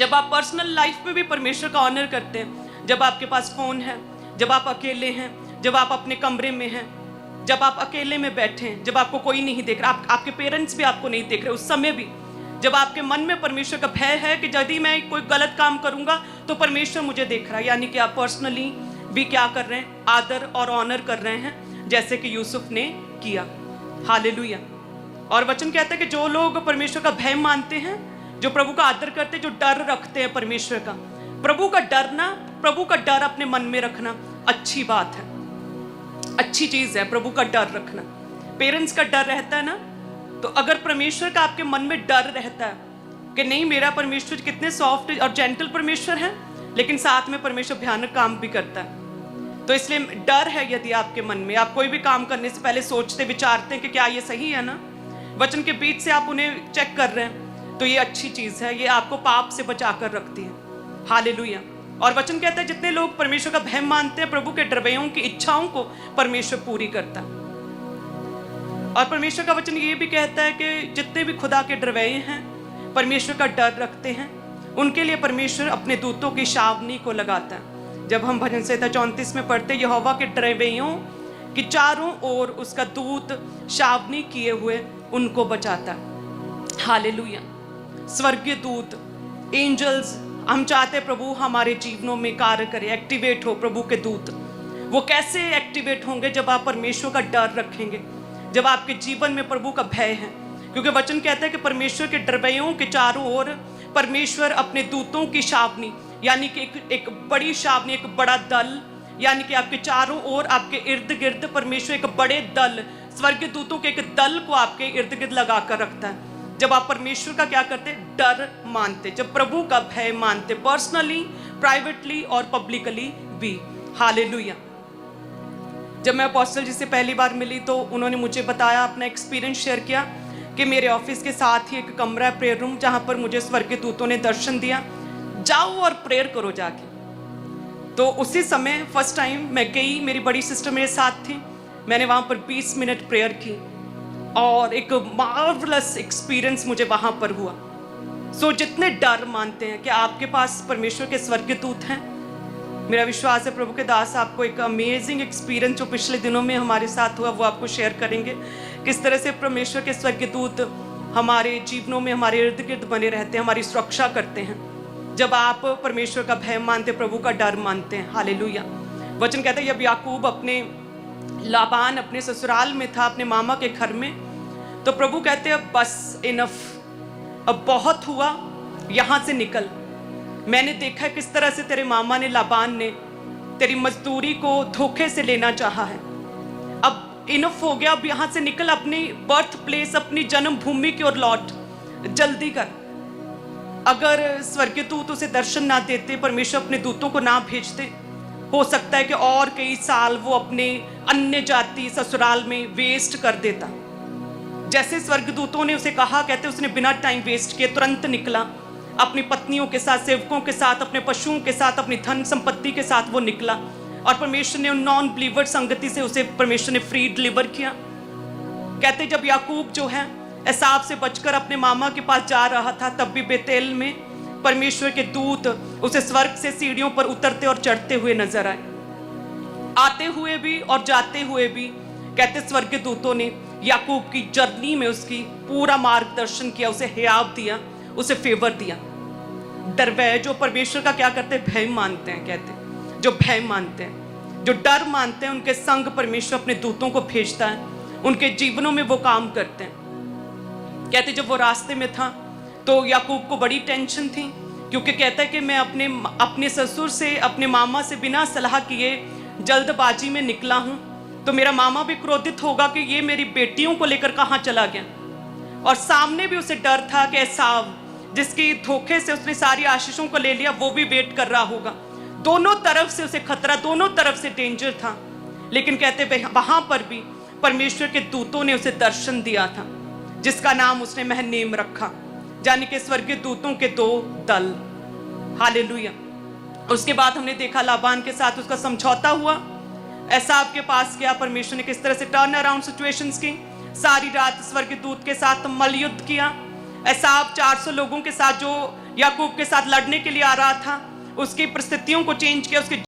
जब आप personal life में भी परमेश्वर का ऑनर करते हैं, जब आपके पास फोन है, जब आप अकेले हैं, जब आप अपने कमरे में हैं, जब आप अकेले में बैठे हैं, जब आपको कोई नहीं देख रहा, आपके पेरेंट्स भी आपको नहीं देख रहे, उस समय भी जब आपके मन में परमेश्वर का भय है कि यदि मैं कोई गलत काम करूंगा तो परमेश्वर मुझे देख रहा है, यानी कि आप पर्सनली भी क्या कर रहे हैं, आदर और ऑनर कर रहे हैं, जैसे कि यूसुफ ने किया। हालेलुया। और वचन कहता है कि जो लोग परमेश्वर का भय मानते हैं, जो प्रभु का आदर करते हैं, जो डर रखते हैं परमेश्वर का, प्रभु का डर अपने मन में रखना अच्छी बात है, अच्छी चीज है। प्रभु का डर रखना, पेरेंट्स का डर रहता है ना, तो अगर परमेश्वर का आपके मन में डर रहता है कि नहीं, मेरा परमेश्वर कितने सॉफ्ट और जेंटल परमेश्वर है, लेकिन साथ में परमेश्वर भयानक काम भी करता है, तो इसलिए डर है यदि आपके मन में, आप कोई भी काम करने से पहले सोचते विचारते हैं कि क्या ये सही है ना, वचन के बीच से आप उन्हें चेक कर रहे हैं, तो ये अच्छी चीज है, ये आपको पाप से बचा कर रखती है। हालेलुया। और वचन कहता है जितने लोग परमेश्वर का भय मानते हैं, प्रभु के डरवैयों की इच्छाओं को परमेश्वर पूरी करता है। और परमेश्वर का वचन ये भी कहता है कि जितने भी खुदा के डरवैये हैं, परमेश्वर का डर रखते हैं, उनके लिए परमेश्वर अपने दूतों की छावनी को लगाता है। जब हम भजन संहिता 34 में पढ़ते, यहोवा के डरवैयों की चारों ओर उसका दूत छावनी किए हुए उनको बचाता है। हालेलुया। स्वर्गीय दूत, एंजल्स, हम चाहते हैं प्रभु हमारे जीवनों में कार्य करे, एक्टिवेट हो प्रभु के दूत। वो कैसे एक्टिवेट होंगे? जब आप परमेश्वर का डर रखेंगे, जब आपके जीवन में प्रभु का भय है, क्योंकि वचन कहता है कि परमेश्वर के डरवैयों के चारों ओर परमेश्वर अपने दूतों की छावनी, यानी कि एक बड़ी छावनी, एक बड़ा दल, यानी कि आपके चारों ओर, आपके इर्द गिर्द परमेश्वर एक बड़े दल, स्वर्गीय दूतों के एक दल को आपके इर्द गिर्द लगा कर रखता है। जब आप परमेश्वर का क्या करते, डर मानते, जब प्रभु का भय मानते, पर्सनली, प्राइवेटली और पब्लिकली भी। हालेलुया। जब मैं अपोस्टल जी से पहली बार मिली तो उन्होंने मुझे बताया, अपना एक्सपीरियंस शेयर किया कि मेरे ऑफिस के साथ ही एक कमरा है, प्रेयर रूम, जहां पर मुझे स्वर्गीय दूतों ने दर्शन दिया, जाओ और प्रेयर करो जाके। तो उसी समय फर्स्ट टाइम मैं गई, मेरी बड़ी सिस्टर मेरे साथ थी, मैंने वहां पर 20 मिनट प्रेयर की और एक मार्वलस एक्सपीरियंस मुझे वहां पर हुआ। सो जितने डर मानते हैं कि आपके पास परमेश्वर के स्वर्गीय दूत हैं, मेरा विश्वास है प्रभु के दास आपको एक अमेजिंग एक्सपीरियंस जो पिछले दिनों में हमारे साथ हुआ वो आपको शेयर करेंगे, किस तरह से परमेश्वर के स्वर्गीय दूत हमारे जीवनों में हमारे इर्द गिर्द बने रहते हैं, हमारी सुरक्षा करते हैं, जब आप परमेश्वर का भय मानते, प्रभु का डर मानते हैं। हालेलुया। वचन कहता है जब याकूब लाबान अपने ससुराल में था, अपने मामा के घर में, तो प्रभु कहते हैं बस इनफ, अब बहुत हुआ, यहां से निकल। मैंने देखा है किस तरह से तेरे मामा ने, लाबान ने तेरी मजदूरी को धोखे से लेना चाहा है, अब इनफ हो गया, अब यहां से निकल, अपनी बर्थ प्लेस, अपनी जन्मभूमि की ओर लौट, जल्दी कर। अगर स्वर्गीय दूत उसे दर्शन ना देते, परमेश्वर अपने दूतों को ना भेजते, हो सकता है कि और कई साल वो अपने अन्य जाति ससुराल में वेस्ट कर देता। जैसे स्वर्गदूतों ने उसे कहा, कहते उसने बिना टाइम वेस्ट किए तुरंत निकला, अपनी पत्नियों के साथ, सेवकों के साथ, अपने पशुओं के साथ, अपनी धन संपत्ति के साथ वो निकला, और परमेश्वर ने उन नॉन बिलीवर संगति से उसे परमेश्वर ने फ्री डिलीवर किया। कहते जब याकूब जो है एसाव से बचकर अपने मामा के पास जा रहा था, तब भी बेतेल में परमेश्वर के दूत उसे स्वर्ग से सीढ़ियों पर उतरते और चढ़ते हुए नजर आए, आते हुए भी और जाते हुए भी। कहते स्वर्गीय दूतों ने याकूब की जर्नी में उसकी पूरा मार्गदर्शन किया, उसे हियाव दिया, उसे फेवर दिया। डरवैय जो परमेश्वर का क्या करते, भय मानते हैं, कहते जो भय मानते हैं, जो डर मानते हैं, उनके संग परमेश्वर अपने दूतों को भेजता है, उनके जीवनों में वो काम करते हैं। कहते जब वो रास्ते में था तो याकूब को बड़ी टेंशन थी, क्योंकि कहता है कि मैं अपने ससुर से, अपने मामा से बिना सलाह किए जल्दबाजी में निकला हूं, तो मेरा मामा भी क्रोधित होगा कि ये मेरी बेटियों को लेकर कहां चला गया। और सामने भी उसे डर था कि एसाव, जिसकी धोखे से उसने सारी आशीषों को ले लिया, वो भी वेट कर रहा होगा। दोनों तरफ से उसे खतरा, दोनों तरफ से डेंजर था। लेकिन कहते वहां पर भी परमेश्वर के दूतों ने उसे दर्शन दिया था, जिसका नाम उसने महनेम रखा, यानी कि स्वर्गीय दूतों के 2 दल। हालेलुया। उसके बाद हमने देखा लाबान के साथ उसका समझौता हुआ, एसाव के पास गया, परमेश्वर ने किस तरह से टर्न अराउंड सिचुएशंस की, सारी रात स्वर्गीय दूत के साथ मल्लयुद्ध किया। एसाव 400 लोगों के साथ जो याकूब के साथ लड़ने के लिए आ रहा था, उसकी परिस्थितियों को चेंज किया, उसके